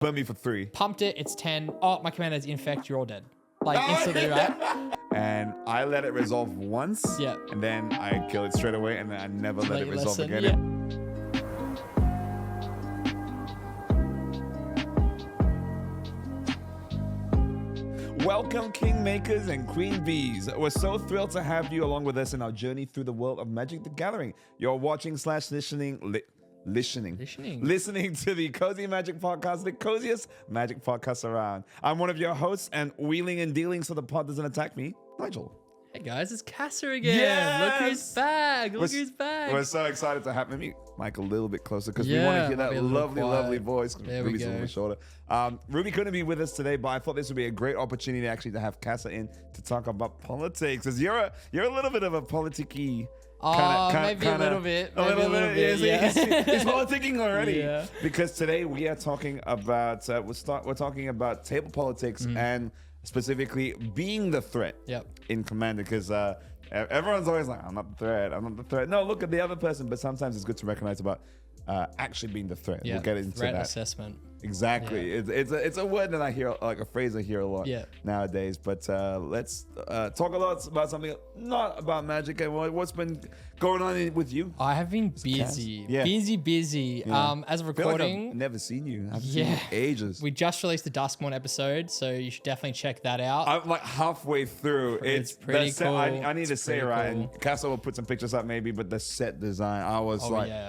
Burn me for 3. Pumped it. It's 10. Oh, my commander's infect. You're all dead. Like instantly, right? And I let it resolve once. Yeah. And then I kill it straight away, and then I never let it resolve again. Yeah. Welcome, Kingmakers and Queen Bees. We're so thrilled to have you along with us in our journey through the world of Magic the Gathering. You're watching / listening to the Cozy Magic Podcast, the coziest magic podcast around. I'm one of your hosts and wheeling and dealing so the pod doesn't attack me, Nigel. Hey guys, it's Kasser again. Yes! Look who's back. Look who's back. We're so excited to have maybe Mike a little bit closer because we want to hear that lovely voice. There Ruby's we go. a little bit shorter. Ruby couldn't be with us today, but I thought this would be a great opportunity actually to have Kasser in to talk about politics. Because you're a little bit of a politicky. Maybe a little bit. A little bit. Yeah. He's politicking already. Yeah. Because today we are talking about we're talking about table politics and specifically being the threat in Commander. Because everyone's always like, I'm not the threat. I'm not the threat. No, look at the other person. But sometimes it's good to recognize about actually being the threat. Yeah. We'll get into threat that. assessment. Exactly. Yeah. It's a word that I hear, like a phrase I hear a lot nowadays. But let's talk a lot about something not about Magic. And what's been going on with you? I have been busy. Yeah. Busy. Yeah. As of I feel like recording, I've never seen you. I haven't seen you in ages. we just released the Duskmorn episode, so you should definitely check that out. I'm like halfway through. It's pretty cool. I need to It's say pretty right, cool. and Castle will put some pictures up maybe, but the set design, I was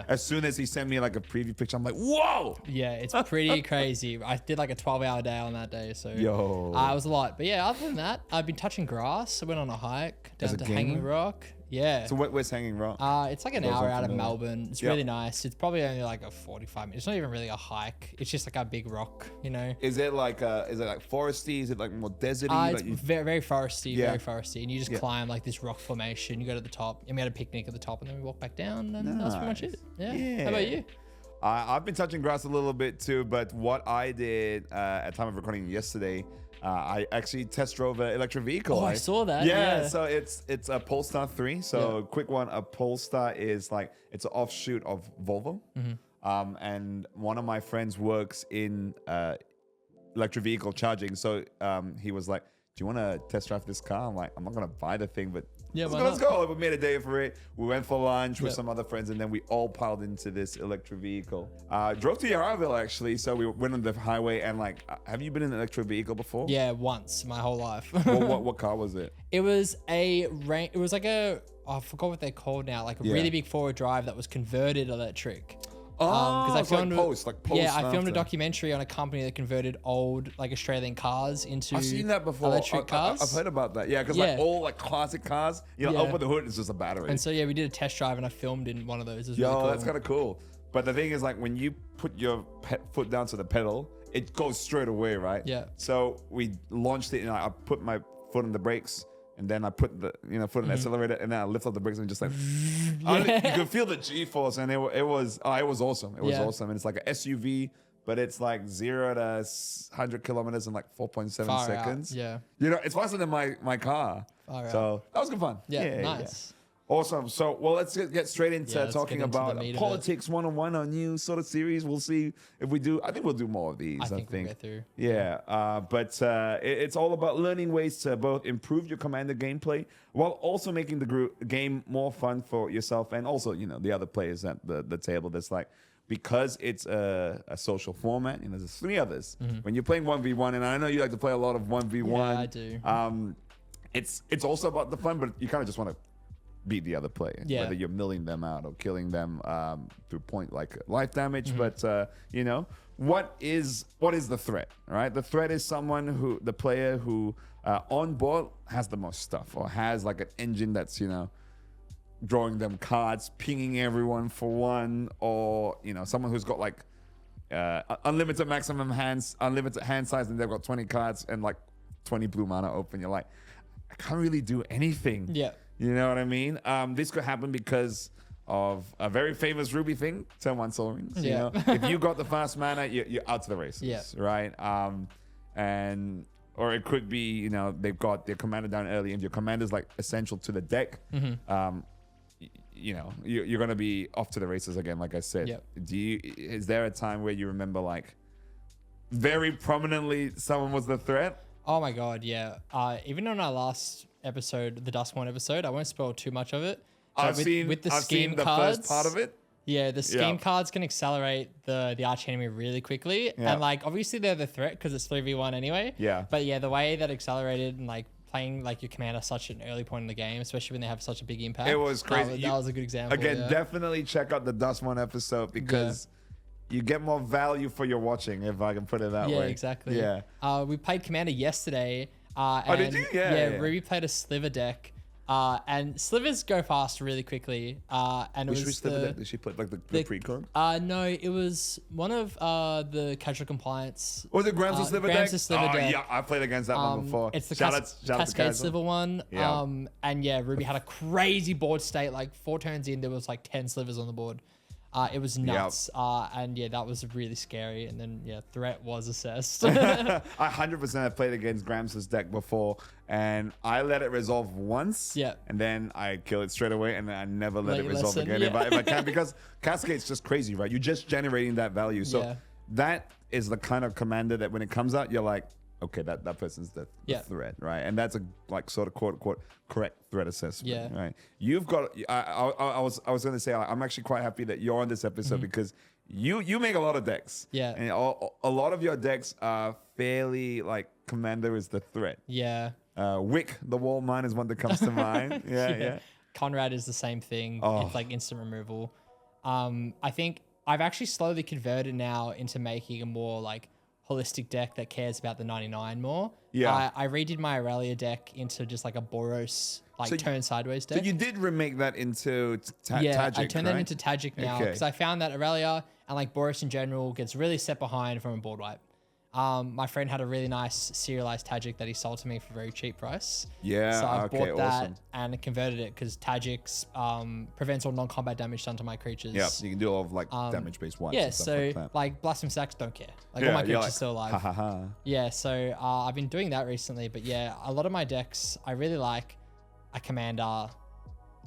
as soon as he sent me like a preview picture, I'm like, whoa! Yeah, it's pretty crazy. I did like a 12-hour day on that day, so it Yo. was a lot. But yeah, other than that, I've been touching grass. I went on a hike down As a to gamer? Hanging Rock. Yeah. So where's Hanging Rock? It's like an Those hour are out of familiar. Melbourne. It's really nice. It's probably only like a 45 minutes. It's not even really a hike. It's just like a big rock, you know. Is it like foresty? Is it like more deserty? It's very, very foresty, Yeah. very foresty. And you just climb like this rock formation. You go to the top, and we had a picnic at the top, and then we walk back down, and that's pretty much it. Yeah. How about you? I've been touching grass a little bit too, but what I did at time of recording yesterday, I actually test drove an electric vehicle. Oh, I saw that. Yeah, Yeah. so it's a Polestar 3. So quick one, a Polestar is like, it's an offshoot of Volvo. And one of my friends works in electric vehicle charging. So he was like, do you want to test drive this car? I'm like, I'm not going to buy the thing, but let's go. We made a day for it. We went for lunch with some other friends, and then we all piled into this electric vehicle. Drove to Yarraville, actually. So we went on the highway, and like, have you been in an electric vehicle before? Yeah, once my whole life. What car was it? It was it was like I forgot what they're called now, like a really big forward drive that was converted electric. Oh, I filmed post. Yeah, I filmed a after. documentary on a company that converted old like Australian cars into I've seen that before. electric cars. I've heard about that. Yeah, because like all like classic cars, open the hood, it's just a battery. And so yeah, we did a test drive, and I filmed in one of those. It was Yo, really cool. that's kind of cool. But the thing is, like, when you put your foot down to the pedal, it goes straight away, right? Yeah. So we launched it, and I put my foot on the brakes, and then I put the foot on the accelerator, and then I lift up the brakes and just like, you could feel the G-force, and it was awesome. It was awesome, and it's like an SUV, but it's like 0 to 100 kilometers in like 4.7 seconds. Yeah. It's faster than my car. So that was good fun. Yeah, nice. Awesome. So, well, let's get straight into let's talking get into the about meat of politics 101, our new sort of series. We'll see if we do. I think we'll do more of these. I think we'll get through. Yeah. But it's all about learning ways to both improve your Commander gameplay while also making the game more fun for yourself and also, the other players at the table. That's like, because it's a social format, there's 3 others. When you're playing 1v1, and I know you like to play a lot of 1v1. Yeah, I do. It's also about the fun, but you kind of just want to beat the other player, whether you're milling them out or killing them through point like life damage. But what is the threat, right? The threat is the player who on board has the most stuff or has like an engine that's drawing them cards, pinging everyone for one, or someone who's got like unlimited unlimited hand size, and they've got 20 cards and like 20 blue mana open. You're like, I can't really do anything. Yeah. You know what I mean? This could happen because of a very famous Ruby thing, turn 1 Soul Rings. Yeah. If you got the fast mana, you're out to the races. Yeah. Right? Or it could be, they've got their commander down early, and your commander's like essential to the deck. You're gonna be off to the races again, like I said. Yep. Is there a time where you remember like very prominently someone was the threat? Oh my god, yeah. Even on our last episode, the Duskmorn episode, I won't spoil too much of it. So I've seen the first part of it. Yeah, the scheme cards can accelerate the arch enemy really quickly. Yeah. And like obviously they're the threat because it's 3v1 anyway. Yeah. But yeah, the way that accelerated and like playing like your commander such an early point in the game, especially when they have such a big impact. It was crazy. That was a good example. Again, definitely check out the Duskmorn episode because you get more value for your watching, if I can put it that way. Yeah, exactly. Yeah. We played commander yesterday. Did you? Yeah. Ruby played a sliver deck. And slivers go fast really quickly. And it was sliver deck did she play? Like the pre-con? No, it was one of the casual compliance. Was it Grams' sliver deck? Sliver deck. Yeah, I played against that one before. It's the shout out Cascade Sliver one. Yeah. And yeah, Ruby had a crazy board state. Like 4 turns in, there was like 10 slivers on the board. It was nuts. And yeah, that was really scary. And then yeah, threat was assessed. I 100% have played against Grams' deck before, and I let it resolve once. Yeah. And then I kill it straight away, and then I never let it resolve lesson, again if I can, because Cascade's just crazy, right? You're just generating that value. So that is the kind of commander that when it comes out, you're like, okay, that person's the threat, right? And that's a like sort of quote unquote correct threat assessment, right? You've got. I was going to say I'm actually quite happy that you're on this episode because you make a lot of decks, and a lot of your decks are fairly like commander is the threat. Yeah. Wick, the wall mine is one that comes to mind. Yeah. Conrad is the same thing. It's like instant removal. I think I've actually slowly converted now into making a more like holistic deck that cares about the 99 more. Yeah. I redid my Aurelia deck into just like a Boros turn sideways deck. So you did remake that into Tajic, Tajic, I turned that into Tajic now because I found that Aurelia and like Boros in general gets really set behind from a board wipe. My friend had a really nice serialized Tajic that he sold to me for a very cheap price. Yeah, so I bought that and converted it because Tajic's prevents all non-combat damage done to my creatures. Yeah, so you can do all of like damage-based ones. Yeah, so like Blasphemy Sacks don't care. Like all my creatures are still alive. Ha ha ha. Yeah, so I've been doing that recently, but yeah, a lot of my decks I really like a commander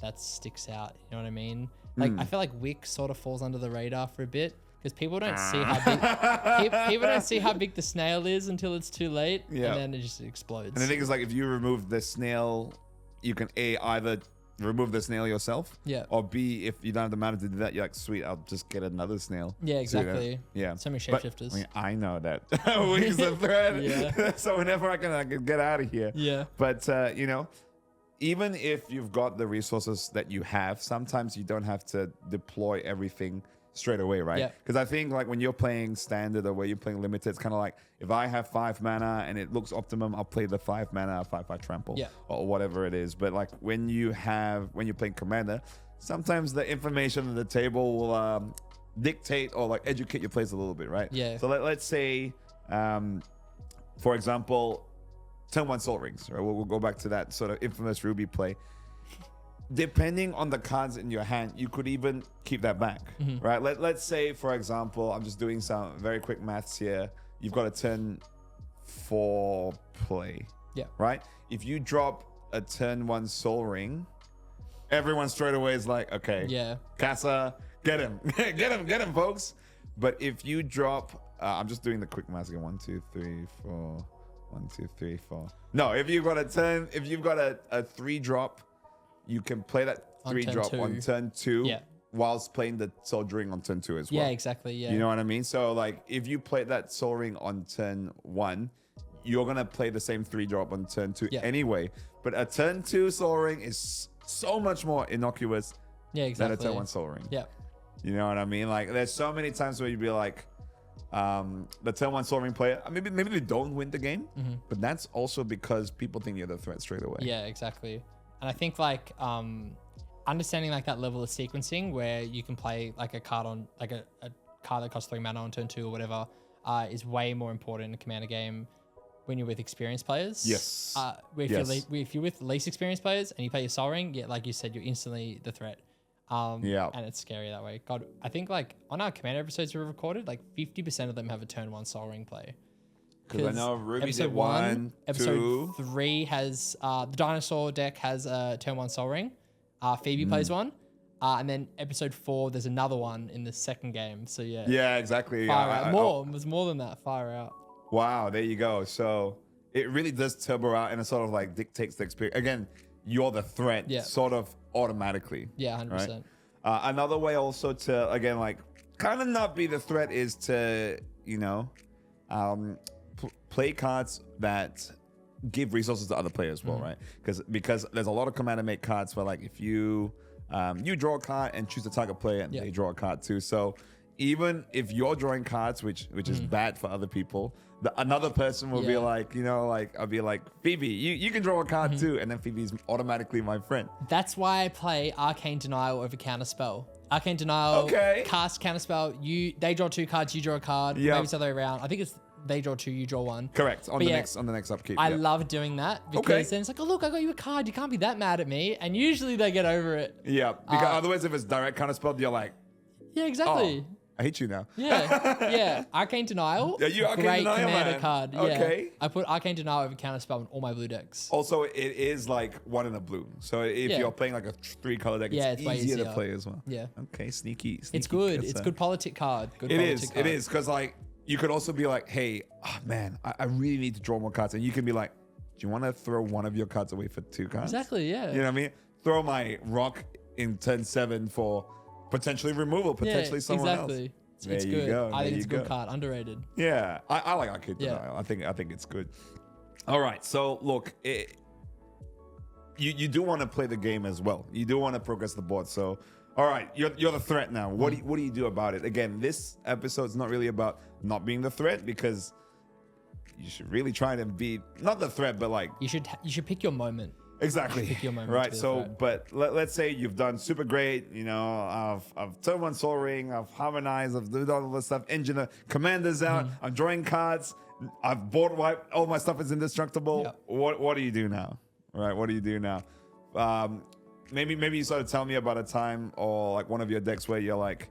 that sticks out. You know what I mean? Like I feel like Wick sort of falls under the radar for a bit. Because people don't see how big people don't see how big the snail is until it's too late, and then it just explodes. And the thing is, like, if you remove the snail, you can either remove the snail yourself, or B, if you don't have the mana to do that, you're like, sweet, I'll just get another snail. Yeah, exactly. Yeah, so many shapeshifters. I know that. Wick's the threat. So whenever I can get out of here. Yeah. But you know, even if you've got the resources that you have, sometimes you don't have to deploy everything straight away, right? Because I think like when you're playing standard or where you're playing limited, it's kind of like if I have 5 mana and it looks optimum, I'll play the 5 mana 5/5 trample or whatever it is. But like when you're playing commander, sometimes the information on the table will dictate or like educate your plays a little bit, right? Yeah. So let's say, for example, turn 1 Soul Rings, right? We'll go back to that sort of infamous Ruby play. Depending on the cards in your hand, you could even keep that back, right? Let's say, for example, I'm just doing some very quick maths here. You've got a turn 4 play, right? If you drop a turn 1 Soul Ring, everyone straight away is like, okay, Casa, get him, get him, folks. But if you drop, I'm just doing the quick maths again. 1, 2, 3, 4. 1, 2, 3, 4. No, if you've got a 3 drop. You can play that 3 drop on turn 2 whilst playing the Soul Ring on turn 2 as well. Yeah, exactly. Yeah. You know what I mean? So like if you play that Soul Ring on turn 1, you're going to play the same 3 drop on turn 2 anyway. But a turn 2 Soul Ring is so much more innocuous than a turn 1 Soul Ring. Yeah. You know what I mean? Like there's so many times where you'd be like, the turn 1 Soul Ring player, maybe they don't win the game, but that's also because people think you're the threat straight away. Yeah, exactly. And I think like understanding like that level of sequencing where you can play like a card on like a card that costs 3 mana on turn 2 or whatever is way more important in a commander game when you're with experienced players. Yes. If you're with least experienced players and you play your Soul Ring, like you said, you're instantly the threat. And it's scary that way. God, I think like on our commander episodes we've recorded, like 50% of them have a turn 1 Soul Ring play. Because I know Ruby did 1, episode 2. 3 has the dinosaur deck has a turn 1 Soul Ring. Phoebe plays one, and then episode 4 there's another one in the second game. So yeah. Yeah, exactly. Far out. It was more than that. Far out. Wow, there you go. So it really does turbo out and it sort of like dictates the experience. Again, you're the threat sort of automatically. Yeah, 100%. Right? Another way also to, again, like kind of not be the threat is to, you know, play cards that give resources to other players as well, right? Because there's a lot of commander make cards where like if you you draw a card and choose the target player and they draw a card too. So even if you're drawing cards, which is bad for other people, another person will be like, you know, like I'll be like, Phoebe, you can draw a card too, and then Phoebe's automatically my friend. That's why I play Arcane Denial over Counterspell. Arcane Denial, cast Counterspell. They draw 2 cards, you draw a card. Maybe it's the other way around. I think it's they draw 2, you draw 1. Correct. On the next upkeep. I love doing that because then it's like, oh look, I got you a card. You can't be that mad at me. And usually they get over it. Yeah, because otherwise, if it's direct Counterspell, you're like, yeah, exactly. Oh, I hate you now. Yeah. Arcane Denial. Yeah, you Arcane great Denial, commander man. card. Yeah. Okay. I put Arcane Denial over Counterspell in all my blue decks. Also, it is like 1 in a blue. So if you're playing like a 3-color deck, it's easier to play as well. Yeah. Okay, sneaky. It's good. It's good politic card. It is. Because like you could also be like, hey, oh, man, I really need to draw more cards. And you can be like, do you want to throw one of your cards away for 2 cards? Exactly, yeah. You know what I mean? Throw my rock in turn 7 for potentially removal, potentially someone else. It's good. I think it's a good card. Underrated. Yeah, I like Arcade Denial. I think it's good. All right, so look, you do want to play the game as well. You do want to progress the board. So, all right, you're the threat now. What do you do about it? Again, this episode's not really about not being the threat because you should really try to be not the threat, but like you should pick your moment. Exactly. Pick your moment right. So, but let's say you've done super great. You know, I've turn 1 Soul Ring, I've harmonized, I've done all this stuff. Engine the commanders out. I'm drawing cards. I've board wiped. All my stuff is indestructible. Yep. What do you do now? Right. What do you do now? Maybe you sort of tell me about a time or like one of your decks where you're like,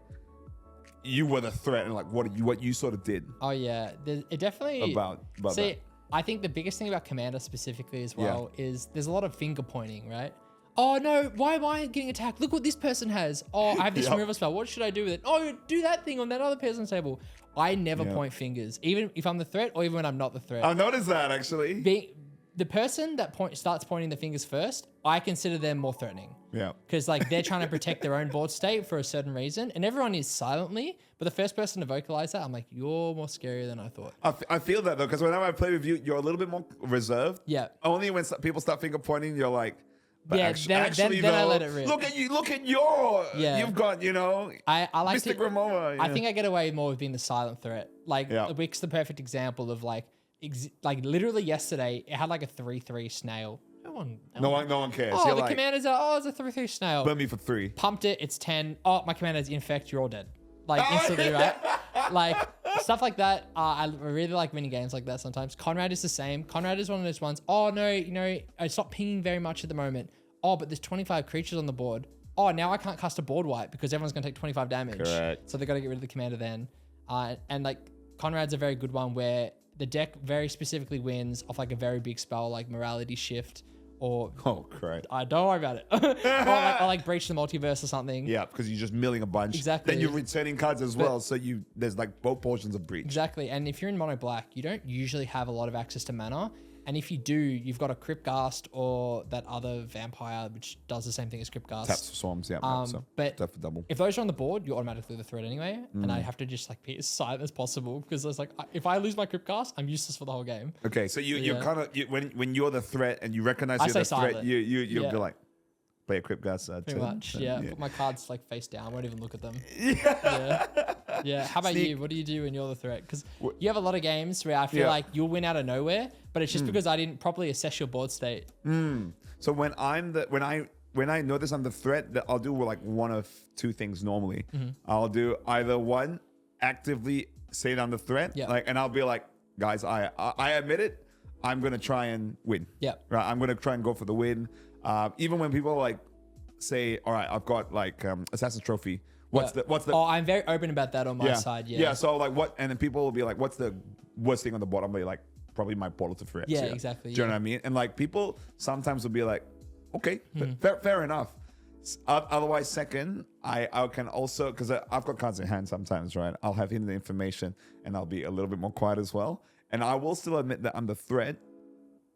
you were the threat and like what you sort of did. Oh yeah, it definitely about see. That. I think the biggest thing about Commander specifically as well is there's a lot of finger pointing, right? Oh no, why am I getting attacked? Look what this person has. Oh, I have this removal spell. What should I do with it? Oh, do that thing on that other person's table. I never point fingers, even if I'm the threat or even when I'm not the threat. I noticed that actually. The person that starts pointing the fingers first, I consider them more threatening. Yeah. Because like they're trying to protect their own board state for a certain reason, and everyone is silently. But the first person to vocalize that, I'm like, you're more scary than I thought. I feel that though, because whenever I play with you, you're a little bit more reserved. Yeah. Only when people start finger pointing, you're like, but then I let it rip. Look at you. Look at your. Yeah. You've got, I like Mystic Ramona. I think I get away more with being the silent threat. Like Wick's the perfect example of like literally yesterday, it had like a 3/3 snail. No one cares. Oh, you're the like, commanders are. Oh, it's a 3/3 snail. burn me for 3. Pumped it. It's 10. Oh, my commander's infect. You're all dead. Like instantly, right? Like stuff like that. I really like winning games like that sometimes. Conrad is the same. Conrad is one of those ones. Oh no, it's not pinging very much at the moment. Oh, but there's 25 creatures on the board. Oh, now I can't cast a board wipe because everyone's gonna take 25 damage. Correct. So they got to get rid of the commander then. And like Conrad's a very good one where the deck very specifically wins off like a very big spell like Morality Shift or correct. Don't worry about it. or like Breach the Multiverse or something. Yeah, because you're just milling a bunch. Exactly. Then you're returning cards as well, so there's like both portions of Breach. Exactly. And if you're in mono black, you don't usually have a lot of access to mana. And if you do, you've got a Cryptghast or that other vampire, which does the same thing as Cryptghast. Taps for swarms, yeah. So but for double. If those are on the board, you're automatically the threat anyway. And I have to just like be as silent as possible because it's like, if I lose my Cryptghast, I'm useless for the whole game. Okay, so you're kind of, when you're the threat and you recognize you're the threat, you'll be like, play a Cryptghast. Pretty much, yeah. Put my cards like face down. I won't even look at them. Yeah. How about you? What do you do when you're the threat? Because you have a lot of games where I feel like you'll win out of nowhere, but it's just because I didn't properly assess your board state. So when I notice I'm the threat, that I'll do like one of 2 things normally. I'll do either one, actively say that I'm the threat, and I'll be like, guys, I admit it. I'm gonna try and win. Yeah. Right. I'm gonna try and go for the win. Even when people like say, all right, I've got like Assassin's Trophy. What's the? Oh, I'm very open about that on my side. Yeah. Yeah. So like what? And then people will be like, what's the worst thing on the board? I'm like, probably my Portal to Threats. Yeah, exactly. Do you know what I mean? And like people sometimes will be like, okay, fair enough. Otherwise, second, I can also, because I've got cards in hand sometimes, right? I'll have hidden information and I'll be a little bit more quiet as well. and I will still admit that I'm the threat,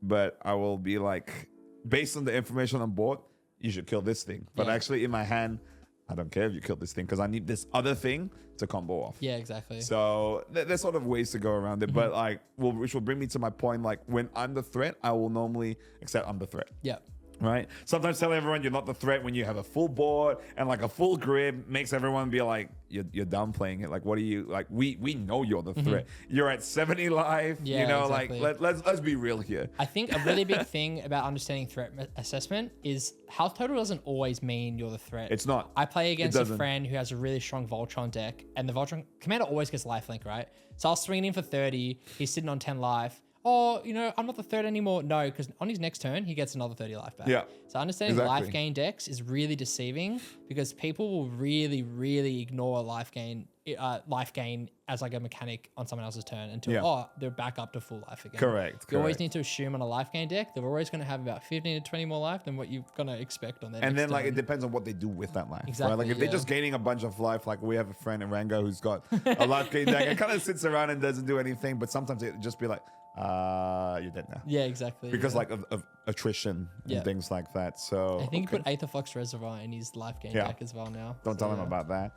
but I will be like, based on the information on board, you should kill this thing. But actually in my hand, I don't care if you kill this thing because I need this other thing to combo off. Yeah, exactly. So there's sort of ways to go around it. But like, which will bring me to my point, like when I'm the threat, I will normally accept I'm the threat. Yeah. Right? Sometimes telling everyone you're not the threat when you have a full board and like a full grid makes everyone be like, you're downplaying it. Like, what are you, like, we know you're the threat. You're at 70 life, Yeah, you know, exactly. like, let's be real here. I think a really big thing about understanding threat assessment is health total doesn't always mean you're the threat. It's not. I play against a friend who has a really strong Voltron deck, and the Voltron commander always gets lifelink, right? So I'll swing him for 30. He's sitting on 10 life. Oh, you know, I'm not the threat anymore. No, because on his next turn, he gets another 30 life back. Yeah. So understanding life gain decks is really deceiving because people will really, really ignore life gain as like a mechanic on someone else's turn until, they're back up to full life again. Correct. You always need to assume on a life gain deck, they're always going to have about 15 to 20 more life than what you're going to expect on their And next then like turn. it depends on what they do with that life. Exactly, Right? Like if they're just gaining a bunch of life, like we have a friend in Rango who's got a life gain deck and kind of sits around and doesn't do anything, but sometimes it just be like, you're dead now. Yeah, exactly. Because like of attrition and things like that. So I think he put Aetherflux Reservoir in his life gain deck as well now. Don't tell him about that.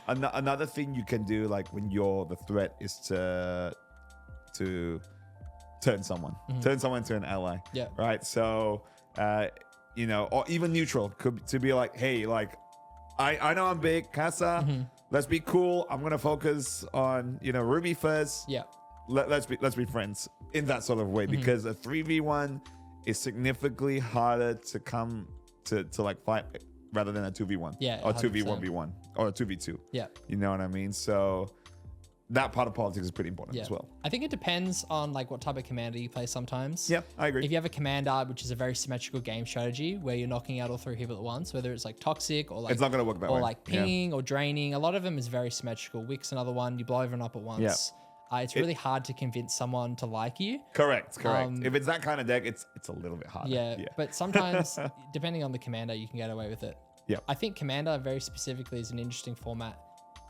Another thing you can do, like when you're the threat, is to turn someone into an ally. Yeah. Right. So, you know, or even neutral could to be like, hey, like, I know I'm big, Casa. Let's be cool. I'm gonna focus on Ruby first. Yeah. Let's be friends in that sort of way because a 3v1 is significantly harder to come to like fight rather than a 2v1 or 2v1v1 or a 2v2. Yeah. You know what I mean? So that part of politics is pretty important as well. I think it depends on like what type of commander you play sometimes. Yeah, I agree. If you have a commander which is a very symmetrical game strategy where you're knocking out all three people at once, whether it's like toxic or like it's not gonna work that way. Or like pinging or draining, a lot of them is very symmetrical. Wick's another one, you blow everyone up at once. Yeah. It's really hard to convince someone to like you. Correct. If it's that kind of deck, it's a little bit harder. Yeah, but sometimes, depending on the commander, you can get away with it. Yeah. I think commander very specifically is an interesting format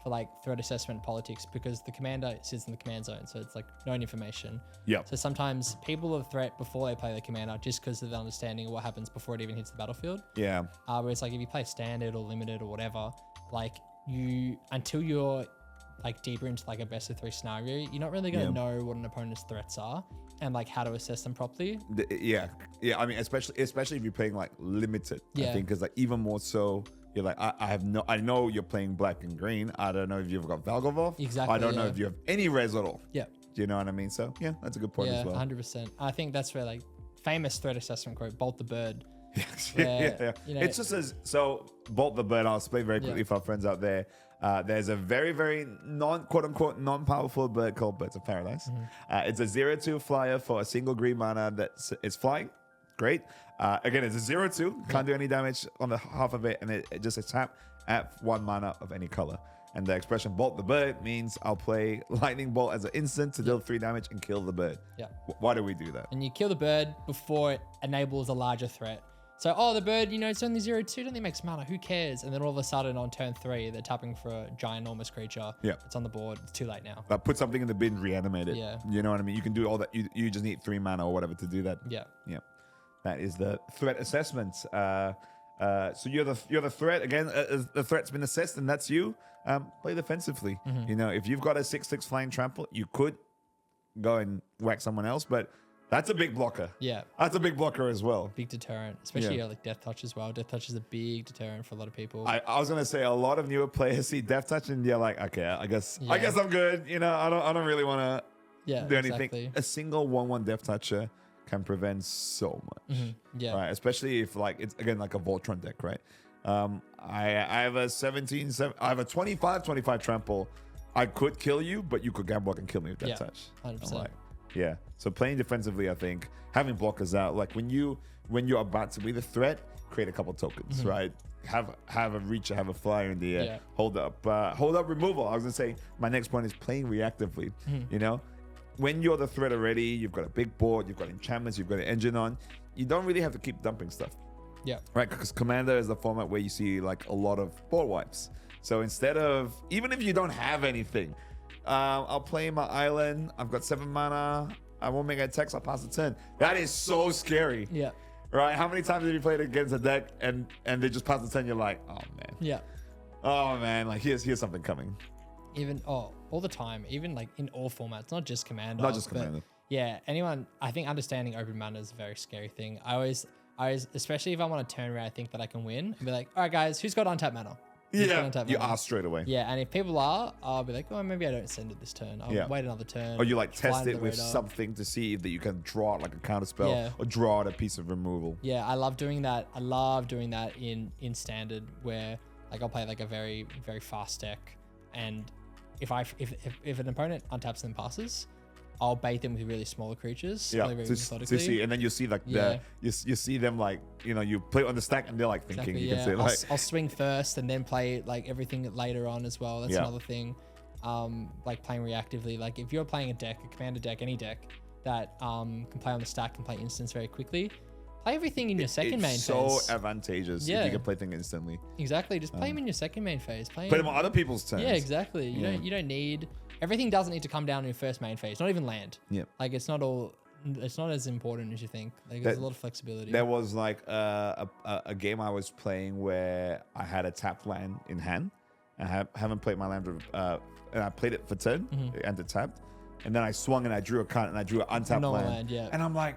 for like threat assessment politics because the commander sits in the command zone, so it's like known information. Yeah. So sometimes people are the threat before they play the commander just because of the understanding of what happens before it even hits the battlefield. Yeah. Whereas like if you play standard or limited or whatever, like until you're like deeper into like a best of 3 scenario, you're not really going to know what an opponent's threats are and like how to assess them properly. Yeah. I mean, especially if you're playing like limited, I think, because like even more so, you're like, I know you're playing black and green. I don't know if you've got Valgavoth. Exactly. I don't know if you have any res at all. Yeah. Do you know what I mean? So yeah, that's a good point as well. 100%. I think that's where like famous threat assessment quote, Bolt the Bird. Yeah. It's just as so Bolt the Bird. I'll explain very quickly for our friends out there. There's a very, very quote unquote non-powerful bird called Birds of Paradise. It's a 0/2 flyer for a single green mana that is flying. Great. Again, it's a 0/2. Can't do any damage on the half of it, and it just a tap at 1 mana of any color. And the expression Bolt the Bird means I'll play Lightning Bolt as an instant to deal 3 damage and kill the bird. Yeah. Why do we do that? And you kill the bird before it enables a larger threat. So, the bird, it's only 0/2, it only makes mana, who cares? And then all of a sudden on turn 3, they're tapping for a ginormous creature. Yeah. It's on the board, it's too late now. Put something in the bin, reanimate it. Yeah. You know what I mean? You can do all that. You just need 3 mana or whatever to do that. Yeah. Yeah. That is the threat assessment. So you're the threat. Again, the threat's been assessed and that's you. Play defensively. If you've got a 6/6 flying trample, you could go and whack someone else, but that's a big blocker. Yeah. That's a big blocker as well. Big deterrent, especially like Death Touch as well. Death Touch is a big deterrent for a lot of people. I was gonna say a lot of newer players see Death Touch and they're like, okay, I guess I'm good. I don't really want to do anything. Exactly. A single 1/1 Death Toucher can prevent so much. Yeah. Right. Especially if like it's again like a Voltron deck, right? I have a 25 trample. I could kill you, but you could Gamblock and kill me with Death Touch. 100%. Yeah. So playing defensively, I think having blockers out, like when you're about to be the threat, create a couple tokens, right? Have a reacher, have a flyer in the air, hold up removal. I was gonna say my next point is playing reactively. When you're the threat already, you've got a big board, you've got enchantments, you've got an engine on. You don't really have to keep dumping stuff. Yeah. Right, because Commander is the format where you see like a lot of board wipes. So instead of, even if you don't have anything, I'll play my island. I've got 7 mana. I won't make attacks. I'll pass the turn. That is so scary. Yeah. Right? How many times have you played against a deck and they just pass the turn? You're like, oh man. Yeah. Oh man. Like here's something coming. Even all the time. Even like in all formats, not just Commander. Not just Commander. Yeah. I think understanding open mana is a very scary thing. I always, especially if I want to turn where I think that I can win, I'll be like, all right, guys, who's got untapped mana? You ask straight away. Yeah, and if people are, I'll be like, oh, maybe I don't send it this turn. I'll wait another turn. Or you like test it with something to see that you can draw it like a counter spell or draw out a piece of removal. Yeah, I love doing that. I love doing that in standard where like I'll play like a very, very fast deck, and if an opponent untaps and passes, I'll bait them with really smaller creatures. Yeah, to see, and then you see like you see them like you play on the stack and they're like thinking. Exactly, you can say like I'll swing first and then play like everything later on as well. That's another thing. Like playing reactively. Like if you're playing a deck, a commander deck, any deck that can play on the stack and play instants very quickly, play everything in your second main phase. So advantageous if you can play things instantly. Exactly, just play them in your second main phase. Play them on other people's turns. Yeah, exactly. You don't need. Everything doesn't need to come down in your first main phase, not even land. Yeah. Like it's not as important as you think. Like there's a lot of flexibility. There was like a game I was playing where I had a tapped land in hand. I haven't played my land, and I played it for turn, and it tapped. And then I swung and I drew a card and I drew an untapped land. And I'm like,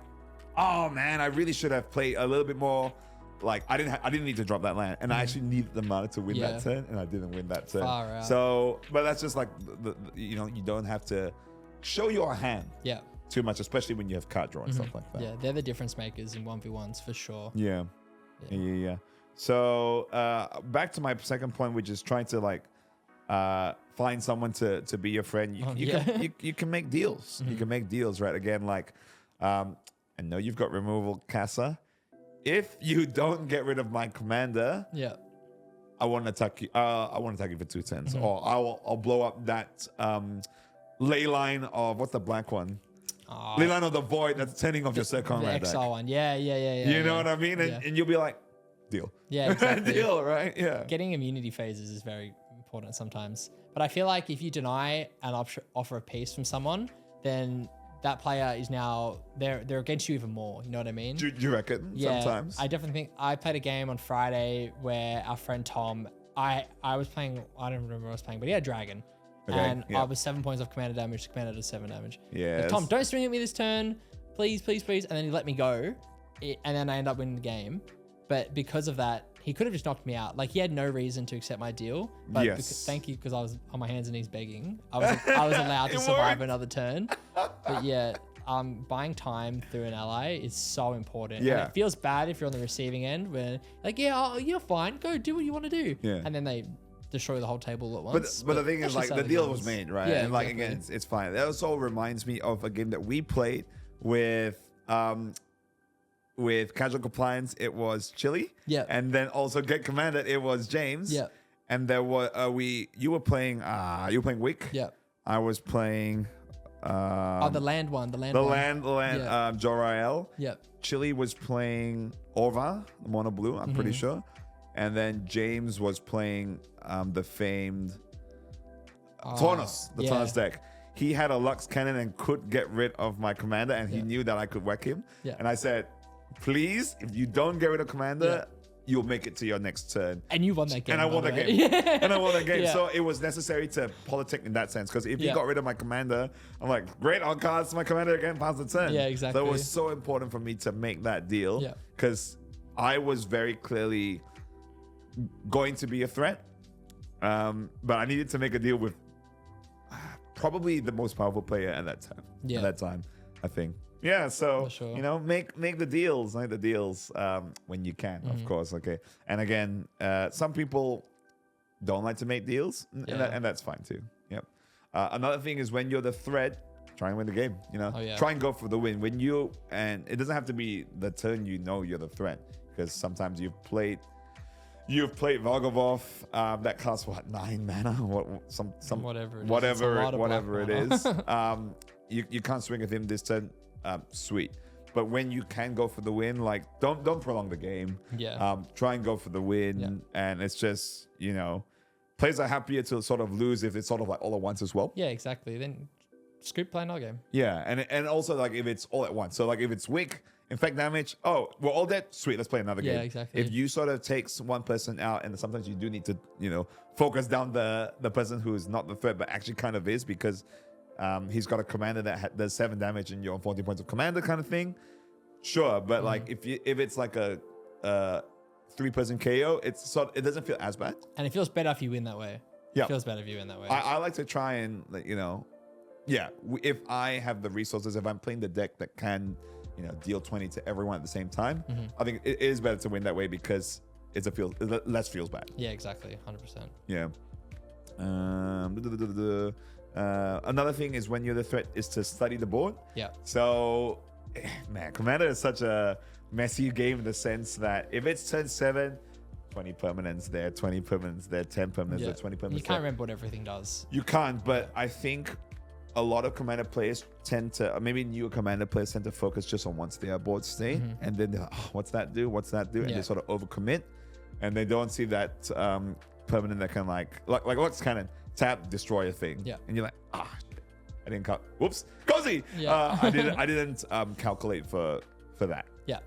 oh man, I really should have played a little bit more. Like I didn't need to drop that land, and I actually needed the mana to win that turn, and I didn't win that turn. Far out. So, but that's just like you don't have to show your hand too much, especially when you have card draw and stuff like that. Yeah, they're the difference makers in 1v1s for sure. Yeah. So back to my second point, which is trying to like find someone to be your friend. You can make deals. You can make deals, right? Again, like I know you've got removal, Casa. If you don't get rid of my commander, I want to attack you. I want to attack you for 2 turns, or I'll blow up that ley line of what's the black one? Ley line of the void that's turning off your second commander. The exile one, yeah. You know what I mean? And you'll be like, deal. Yeah, exactly. Deal, right? Yeah. Getting immunity phases is very important sometimes, but I feel like if you deny an offer of peace from someone, then that player is now they're against you even more. You know what I mean? Do you reckon? Yeah, sometimes. I definitely think I played a game on Friday where our friend Tom, I was playing. I don't remember what I was playing, but he had Dragon, and I was 7 points of commander damage. Commander does 7 damage. Yeah. Like, Tom, don't swing at me this turn, please. And then he let me go, and then I end up winning the game. But because of that, he could have just knocked me out. Like he had no reason to accept my deal. But thank you, because I was on my hands and knees begging. I was allowed to survive another turn. But yeah, buying time through an ally is so important. Yeah. And it feels bad if you're on the receiving end when like, you're fine. Go do what you want to do. Yeah. And then they destroy the whole table at once. But the thing is, like, the deal was made, right? Yeah, and like again, it's fine. That also reminds me of a game that we played with Casual Compliance. It was Chili. Yeah. And then also Get Commanded, it was James. Yeah. And there were you were playing Wick. Yeah. I was playing the land one. Jor-El. Yep. Chili was playing Orva, the mono blue, I'm pretty sure. And then James was playing the famed Tornos, the Tornos deck. He had a Lux Cannon and could get rid of my commander, and he knew that I could whack him. Yeah. And I said, please, if you don't get rid of commander, you'll make it to your next turn. And you won that game. And I won that game. And I won that game. Yeah. So it was necessary to politic in that sense. Because if you got rid of my commander, I'm like, great, I'll cast my commander again, pass the turn. Yeah, exactly. So it was so important for me to make that deal. Because I was very clearly going to be a threat. But I needed to make a deal with probably the most powerful player at that time. At that time, I think. Yeah, so make the deals, when you can, of course. Okay, and again, some people don't like to make deals, and that's fine too. Yep. Another thing is when you're the threat, try and win the game. Try and go for the win. And it doesn't have to be the turn you're the threat, because sometimes you've played Valgavov, that costs 9 mana, whatever it is. You can't swing at him this turn. Sweet, but when you can go for the win, like don't prolong the game. Try and go for the win, and it's just players are happier to sort of lose if it's sort of like all at once as well. Yeah, exactly. Then scoop play another game. Yeah, and also like if it's all at once. So like if it's weak, infect damage, oh, we're all dead. Sweet, let's play another game. Yeah, exactly. If you sort of takes one person out, and sometimes you do need to, focus down the person who's not the threat, but actually kind of is because he's got a commander that does 7 damage and you're on 40 points of commander kind of thing. Sure, but like if it's like a 3-person KO, it doesn't feel as bad. And it feels better if you win that way. Yeah, it feels better if you win that way. I like to try and if I have the resources, if I'm playing the deck that can deal 20 to everyone at the same time, I think it is better to win that way because it less feels bad. Yeah, exactly, 100%. Yeah. Another thing is when you're the threat is to study the board. Yeah. So, man, Commander is such a messy game in the sense that if it's turn 7, 20 permanents there, 20 permanents there, 10 permanents there, 20 permanents You can't remember what everything does. You can't, but I think a lot of Commander players tend to, or maybe newer Commander players tend to focus just on once their board state, and then they're like, oh, what's that do? What's that do? And they sort of overcommit, and they don't see that permanent that can like what's kind of tap destroy a thing. Yeah. And you're like, shit, I didn't cut. Whoops, cozy. Yeah. I didn't calculate for that. Yeah.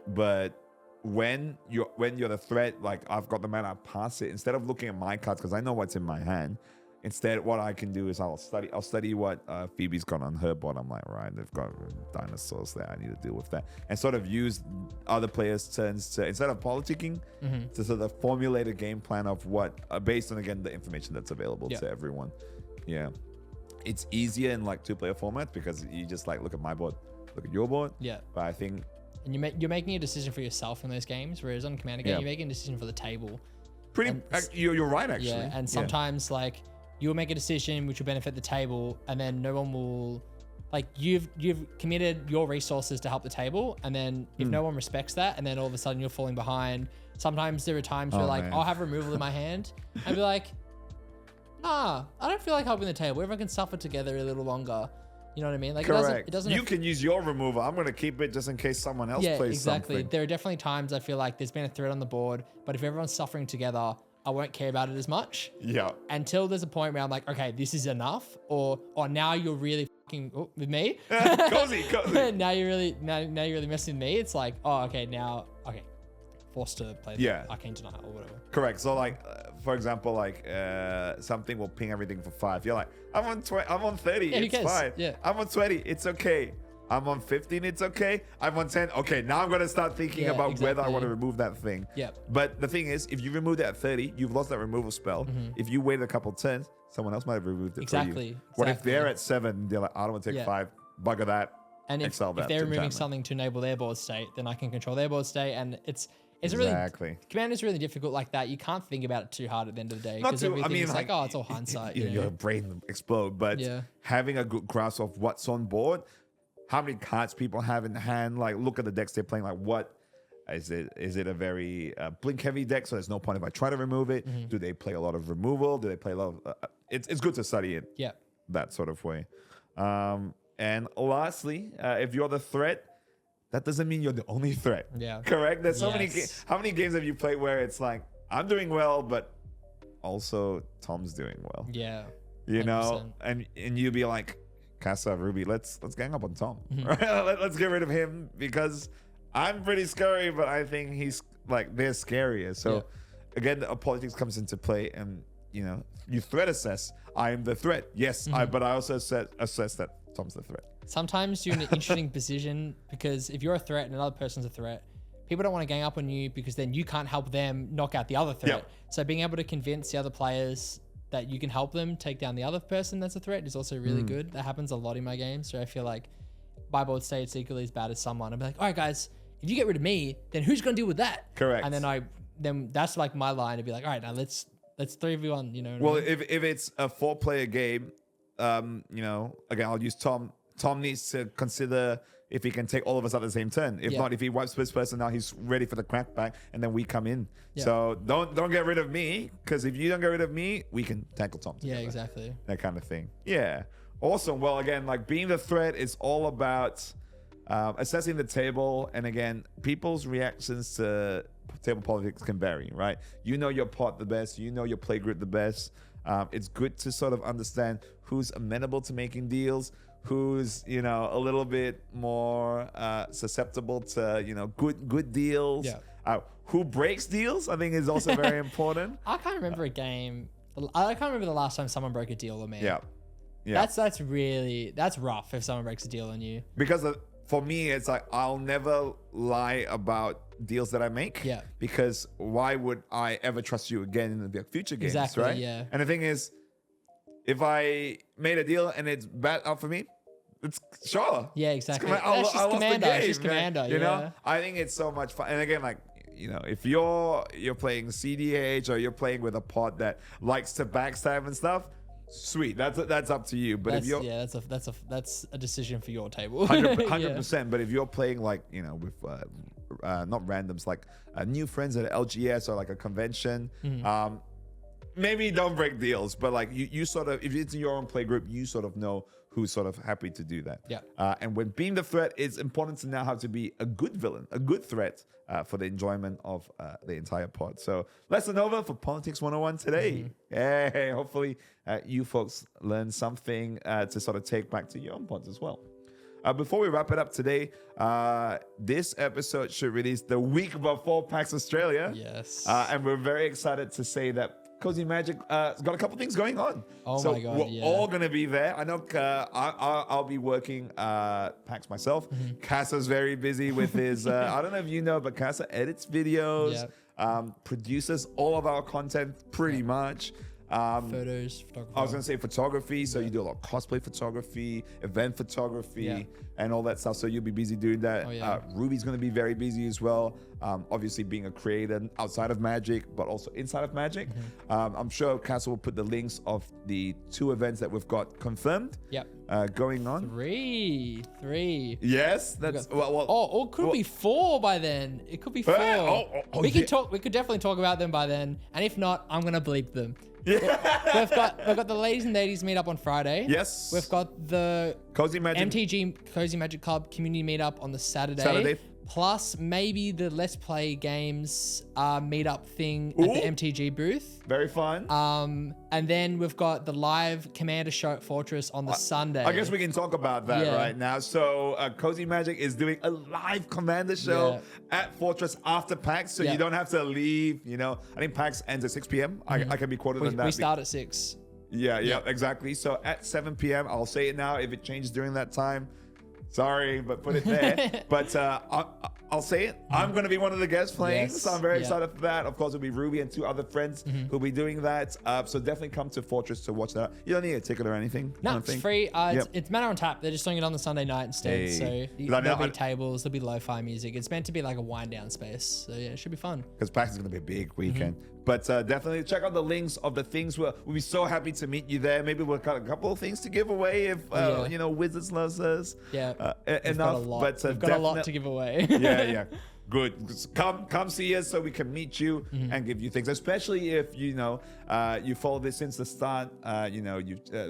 But when you're the threat, like I've got the mana, I pass it instead of looking at my cards because I know what's in my hand. Instead, what I can do is I'll study what Phoebe's got on her board. I'm like, right, they've got dinosaurs there. I need to deal with that, and sort of use other players' turns to, instead of politicking, to sort of formulate a game plan of what, based on again the information that's available to everyone. Yeah, it's easier in like 2-player formats because you just like look at my board, look at your board. Yeah, but I think, and you're making a decision for yourself in those games, whereas on Commander game, you're making a decision for the table. You're right actually. Yeah, and sometimes like. You'll make a decision which will benefit the table, and then no one will, like you've committed your resources to help the table, and then if no one respects that, and then all of a sudden you're falling behind. Sometimes there are times where like I'll have removal in my hand and be like, I don't feel like helping the table. Everyone can suffer together a little longer. You know what I mean? Like correct. It doesn't. You can use your removal. I'm going to keep it just in case someone else plays exactly. something. There are definitely times I feel like there's been a threat on the board, but if everyone's suffering together, I won't care about it as much. Yeah. Until there's a point where I'm like, okay, this is enough, or now you're really fucking with me. Cozy. now you're really messing with me. It's like, forced to play the Arcane Denial or whatever. Correct. So like, for example, like something will ping everything for 5. You're like, I'm on 30. Yeah, it's fine. Yeah. I'm on 20. It's okay. I'm on 15, it's okay. I'm on 10. Okay, now I'm going to start thinking about whether I want to remove that thing. Yeah. But the thing is, if you remove that at 30, you've lost that removal spell. If you wait a couple turns, someone else might have removed it for you. What if they're at 7? They're like, I don't want to take 5. Bugger that. And if they're removing something to enable their board state, then I can control their board state. And it's really, Command is really difficult like that. You can't think about it too hard at the end of the day. Because everything is like, it's all hindsight. Your brain will explode. But having a good grasp of what's on board, how many cards people have in hand, like look at the decks they're playing, like what is it? Is it a very blink heavy deck? So there's no point if I try to remove it. Do they play a lot of removal? Do they play a lot of it's good to study it that sort of way. And lastly, if you're the threat, that doesn't mean you're the only threat. Yeah. Correct? There's so many how many games have you played where it's like, I'm doing well, but also Tom's doing well. Yeah. You 100%. Know? And you'd be like, Casa, Ruby, let's gang up on Tom. Right? Let's get rid of him because I'm pretty scary, but I think he's like they're scarier. So again, politics comes into play, and you threat assess. I am the threat. Yes, but I also assess that Tom's the threat. Sometimes you're in an interesting position because if you're a threat and another person's a threat, people don't want to gang up on you because then you can't help them knock out the other threat. Yep. So being able to convince the other players that you can help them take down the other person that's a threat is also really good. That happens a lot in my games. So I feel like my board state's equally as bad as someone. I'd be like, all right, guys, if you get rid of me, then who's going to deal with that? Correct. And then that's like my line to be like, all right, now let's 3v1, Well, if it's a 4-player game, again, I'll use Tom. Tom needs to consider if he can take all of us at the same turn. If not, if he wipes this person out, he's ready for the crackback, and then we come in. So don't get rid of me, because if you don't get rid of me, we can tackle Tom together. Yeah, exactly. That kind of thing. Yeah. Awesome. Well, again, like being the threat is all about assessing the table, and again, people's reactions to table politics can vary, right? You know your pot the best, you know your play group the best. It's good to sort of understand who's amenable to making deals, who's, you know, a little bit more susceptible to, you know, good deals. Yeah. Who breaks deals, I think, is also very important. I can't remember a game. I can't remember the last time someone broke a deal on me. Yeah. Yeah. That's rough if someone breaks a deal on you. Because for me, it's like, I'll never lie about deals that I make. Yeah. Because why would I ever trust you again in the future games, Exactly, right? yeah. And the thing is, if I made a deal and it's bad out for me, it's sure. Yeah, exactly. I lost the Commander. game, It's just Commander. You know, I think it's so much fun. And again, like, you know, if you're playing CDH or you're playing with a pod that likes to backstab and stuff, sweet. That's up to you. But if you're that's a decision for your table. 100%. But if you're playing, like, you know, with not randoms, like new friends at LGS or like a convention, maybe don't break deals. But like you sort of, if it's in your own play group, you sort of know who's sort of happy to do that. Yeah. And when being the threat, it's important to know how to be a good villain, a good threat for the enjoyment of the entire pod. So lesson over for Politics 101 today. Hey, hopefully you folks learn something to sort of take back to your own pods as well. Before we wrap it up today, this episode should release the week before PAX Australia. Yes. And we're very excited to say that Cozy Magic has got a couple things going on. Oh so my God, we're all going to be there. I know I'll be working PAX myself. Casa's very busy with his, I don't know if you know, but Casa edits videos, produces all of our content pretty much. Photos, photography. I was going to say photography. So you do a lot of cosplay photography, event photography, and all that stuff. So you'll be busy doing that. Ruby's going to be very busy as well. Obviously being a creator outside of Magic, but also inside of Magic. I'm sure Castle will put the links of the 2 events that we've got confirmed going on. Three. Yes, that's it could be 4 by then. It could be 4. We could definitely talk about them by then. And if not, I'm gonna bleep them. We've got the ladies and ladies meetup on Friday. Yes. We've got the Cozy Magic MTG Cozy Magic Club community meetup on the Saturday. Plus maybe the Let's Play Games meetup thing at the MTG booth. Very fun. And then we've got the live Commander show at Fortress on the Sunday. I guess we can talk about that right now. So Cozy Magic is doing a live Commander show at Fortress after PAX, so you don't have to leave. You know, I think PAX ends at 6 p.m. I can be quoted on that. We start at 6. Yeah, exactly. So at 7 p.m., I'll say it now. If it changes during that time, sorry, but put it there. But I'll say it. I'm going to be one of the guests playing, so I'm very excited for that. Of course, it'll be Ruby and 2 other friends who'll be doing that. So definitely come to Fortress to watch that. You don't need a ticket or anything. No, it's free. It's Mana on Tap. They're just doing it on the Sunday night instead. So there'll be tables, there'll be lo-fi music. It's meant to be like a wind-down space. So yeah, it should be fun. Because PAX is going to be a big weekend. But definitely check out the links of the things. We'll be so happy to meet you there. Maybe we'll got a couple of things to give away if you know, Wizards loves us. Yeah, enough. Got a lot. But we've got a lot to give away. yeah. Good. Come see us so we can meet you and give you things. Especially if you know you follow this since the start. You know,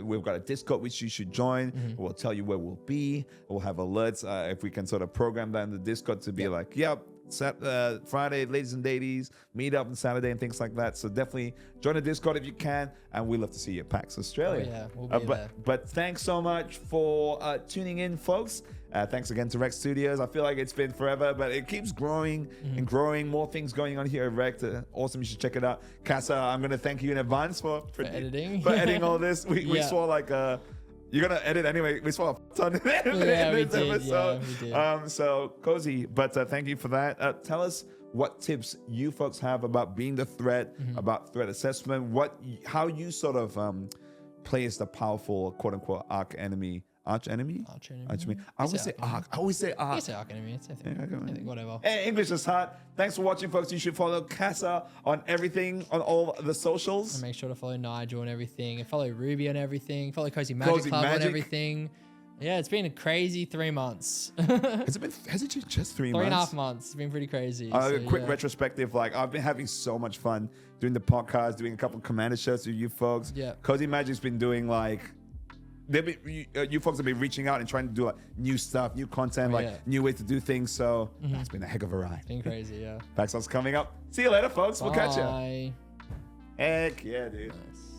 we've got a Discord which you should join. We'll tell you where we'll be. We'll have alerts if we can sort of program that in the Discord to be like, Friday, ladies and ladies, meet up on Saturday and things like that. So definitely join the Discord if you can, and we'd love to see you at PAX Australia. We'll be there. But thanks so much for tuning in, folks. Thanks again to Rex Studios. I feel like it's been forever, but it keeps growing and growing. More things going on here at Rex. Awesome. You should check it out. Casa, I'm going to thank you in advance for editing. For editing all this. We saw like... you're going to edit anyway. We saw a ton in this episode. We did. So cozy. But thank you for that. Tell us what tips you folks have about being the threat, about threat assessment, how you sort of play as the powerful, quote unquote, arch enemy. I always say arc. You say arch enemy. It's whatever. Hey, English is hard. Thanks for watching, folks. You should follow Casa on everything, on all the socials. And make sure to follow Nigel on everything. And follow Ruby on everything. Follow Cozy Magic Club on everything. Yeah, it's been a crazy 3 months. Has it just 3 months? 3.5 months. It's been pretty crazy. Quick retrospective. Like, I've been having so much fun doing the podcast, doing a couple of Commander shows with you folks. Yeah. Cozy Magic's been doing like you folks have been reaching out and trying to do like new stuff, new content, new ways to do things. So it's been a heck of a ride. Been crazy, yeah. PAX AUS coming up. See you later, folks. We'll catch you. Bye. Heck yeah, dude. Nice.